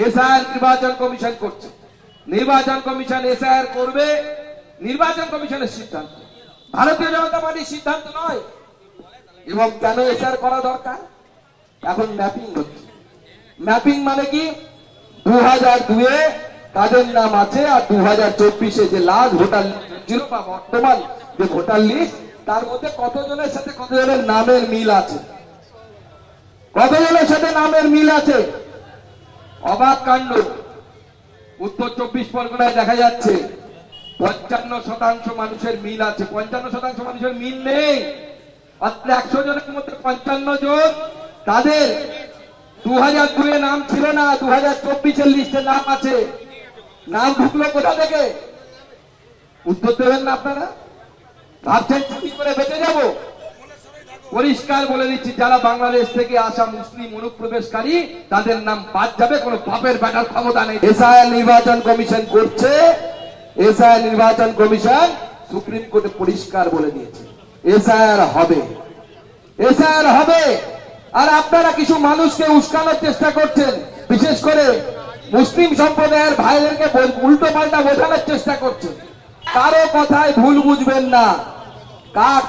SIR নির্বাচন commission করছে, নির্বাচন কমিশন এসআইআর করবে, নির্বাচন কমিশনের সিদ্ধান্ত, ভারতীয় জনতা পার্টির সিদ্ধান্ত নয়। এবং কেন এসআইআর করা দরকার? এখন ম্যাপিং হচ্ছে। ম্যাপিং মানে কি? 2002-এ কাদের নাম আছে আর 2024-এ যে লাস্ট ভোটার লিস্ট বা বর্তমান যে ভোটার লিস্ট, তার মধ্যে কতজনের সাথে কতজনের নামের মিল আছে, কতজনের সাথে নামের মিল আছে। অবাক কাণ্ড, উত্তর 24 পরগনায় দেখা যাচ্ছে 55% মানুষের মিল আছে, 55% মানুষের মিল নেই। 100 জনের মধ্যে 55 জন তাদের 2002-এ নাম ছিল না, 2024-এর লিস্টে নাম আছে। নাম ঢুকলো কোথা থেকে? উত্তর দেবেন না আপনারা? ভাবছেন চুরি করে বেঁচে যাব? পরিষ্কার বলে দিচ্ছি, যারা বাংলাদেশ থেকে আসা মুসলিম অনুপ্রবেশকারী তাদের নাম বাদ যাবে, কোনো বাপের বেটার ক্ষমতা নেই। এসআইআর নির্বাচন কমিশন করছে, এসআইআর নির্বাচন কমিশন সুপ্রিম কোর্টে পরিষ্কার বলে দিয়েছে এসআইআর হবে, এসআইআর হবে। আর আপনারা কিছু মানুষকে উস্কানোর চেষ্টা করছেন, বিশেষ করে মুসলিম সম্প্রদায়ের ভাইদেরকে উল্টো পাল্টা বোঝানোর চেষ্টা করছেন। কারো কথায় ভুল বুঝবেন না। কাক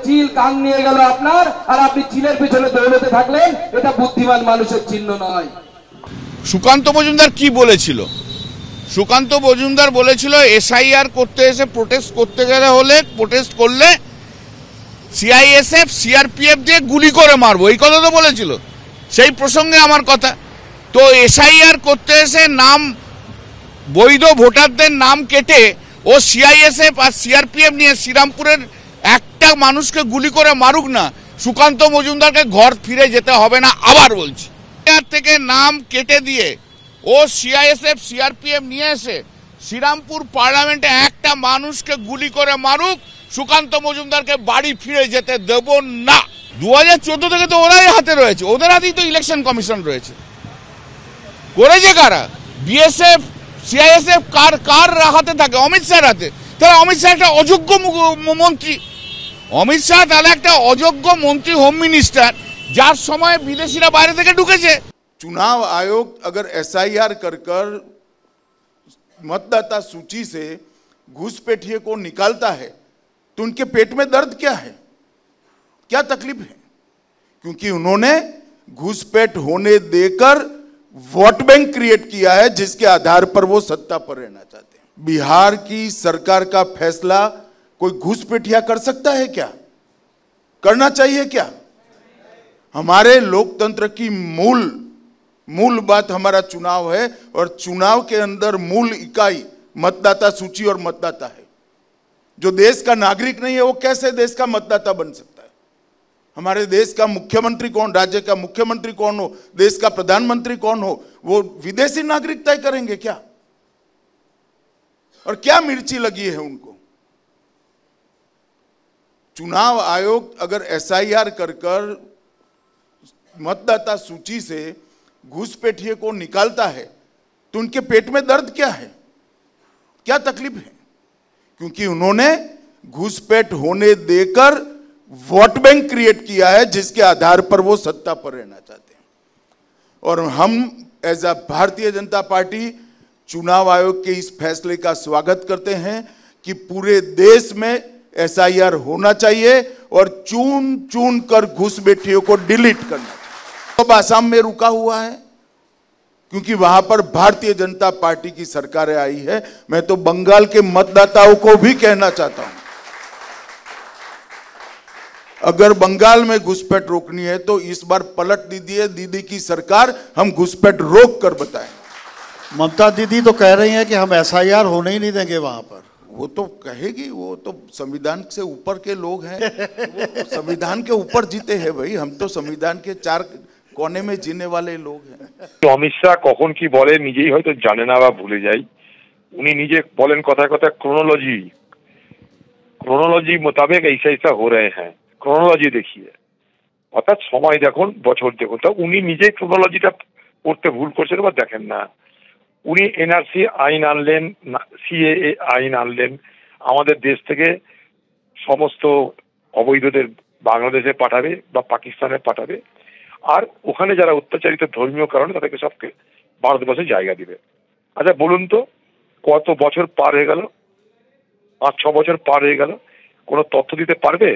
চিল কান নিয়ে গেল আপনার, আর আপনি চিলের পেছনে দৌড়তে থাকলেন, এটা বুদ্ধিমান মানুষের চিহ্ন নয়। সুকান্ত মজুমদার কি বলেছিল? সুকান্ত মজুমদার বলেছিল এসআইআর করতে এসে প্রোটেস্ট করতে গেলে হলে প্রোটেস্ট করলে সিআইএসএফ সিআরপিএফ দিয়ে গুলি করে মারবো, এই কথা তো বলেছিল। সেই প্রসঙ্গে আমার কথা, তো এসআইআর করতে এসে নাম বৈধ ভোটারদের নাম কেটে ও সিআইএসএফ আর সিআরপিএফ নিয়ে শ্রীরামপুরের একটা মানুষকে গুলি করে মারুক না, সুকান্ত মজুমদারকে ঘর ফিরে যেতে হবে না। আবার বলছি, থেকে নাম কেটে দিয়ে ও সিআইএসএফ সিআরপিএফ নিয়ে এসে শ্রীরামপুর পার্লামেন্টে একটা মানুষকে গুলি করে মারুক, সুকান্ত মজুমদারকে বাড়ি ফিরে যেতে দেব না। 2014 থেকে তো ওরাই হাতে রয়েছে, ওদের হাতেই তো ইলেকশন কমিশন রয়েছে। করেছে কারা? বিএসএফ সিআইএসএফ কার হাতে থাকে? অমিত শাহর হাতে। তাহলে অমিত শাহ একটা অযোগ্য মন্ত্রী, অমিত শাহ তাহলে একটা অযোগ্য মন্ত্রী, হোম মিনিস্টার, যার সময় বিদেশিরা বাইরে থেকে ঢুকেছে। चुनाव आयोग अगर एसआईआर कर मतदाता सूची से घुसपैठिए को निकालता है तो उनके पेट में दर्द क्या है, क्या तकलीफ है? क्योंकि उन्होंने घुसपैठ होने देकर वोट बैंक क्रिएट किया है, जिसके आधार पर वो सत्ता पर रहना चाहते हैं। बिहार की सरकार का फैसला कोई घुसपैठिया कर सकता है क्या? करना चाहिए क्या? हमारे लोकतंत्र की मूल बात हमारा चुनाव है, और चुनाव के अंदर मूल इकाई मतदाता सूची और मतदाता है। जो देश का नागरिक नहीं है वो कैसे देश का मतदाता बन सकता है? हमारे देश का मुख्यमंत्री कौन, राज्य का मुख्यमंत्री कौन हो, देश का प्रधानमंत्री कौन हो, वो विदेशी नागरिक तय करेंगे क्या? और क्या मिर्ची लगी है उनको? चुनाव आयोग अगर एसआईआर कर मतदाता सूची से घुसपैठिए को निकालता है तो उनके पेट में दर्द क्या है, क्या तकलीफ है? क्योंकि उन्होंने घुसपैठ होने देकर वोट बैंक क्रिएट किया है, जिसके आधार पर वो सत्ता पर रहना चाहते हैं। और हम as a Bharatiya Janata party चुनाव आयोग के इस फैसले का स्वागत करते हैं कि पूरे देश में एसआईआर होना चाहिए और चुन कर घुसपैठियों को डिलीट करना। अब आसाम में रुका हुआ है क्योंकि वहां पर भारतीय जनता पार्टी की सरकार आई है। मैं तो बंगाल के मतदाताओं को भी कहना चाहता हूं, अगर बंगाल में घुसपैठ रोकनी है तो इस बार पलट दीजिए दीदी की सरकार, हम घुसपैठ रोक कर बताएं। ममता दीदी तो कह रही हैं कि हम एसआईआर होने ही नहीं देंगे वहां पर। वो तो कहेगी, वो तो संविधान से ऊपर के लोग हैं, वो संविधान के ऊपर जीते हैं भाई, हम तो संविधान के 4 कोने में जीने वाले लोग हैं। তো অমিত শাহ কখন কি বলে নিজেই হয়তো জানে না বা ভুলে যায়। উনি নিজে বলেন কথায় কথায় क्रोनोलॉजी মোতাবেক ऐसा हो रहे हैं, क्रोनोलॉजी देखिए, অর্থাৎ সময় দেখুন, বছর দেখুন। তো উনি নিজে ক্রোনোলজিটা পড়তে ভুল করছেন বা দেখেন না। উনি এনআরসি আইন আনলেন, সিএএ আইন আনলেন, আমাদের দেশ থেকে সমস্ত অবৈধদের বাংলাদেশে পাঠাবে বা পাকিস্তানে পাঠাবে, আর ওখানে যারা অত্যাচারিত ধর্মীয় কারণে তাদেরকে সবকে ভারতবর্ষে জায়গা দিবে। আচ্ছা বলুন তো, কত বছর পার হয়ে গেল, 5-6 বছর পার হয়ে গেল, কোনো তথ্য দিতে পারবে?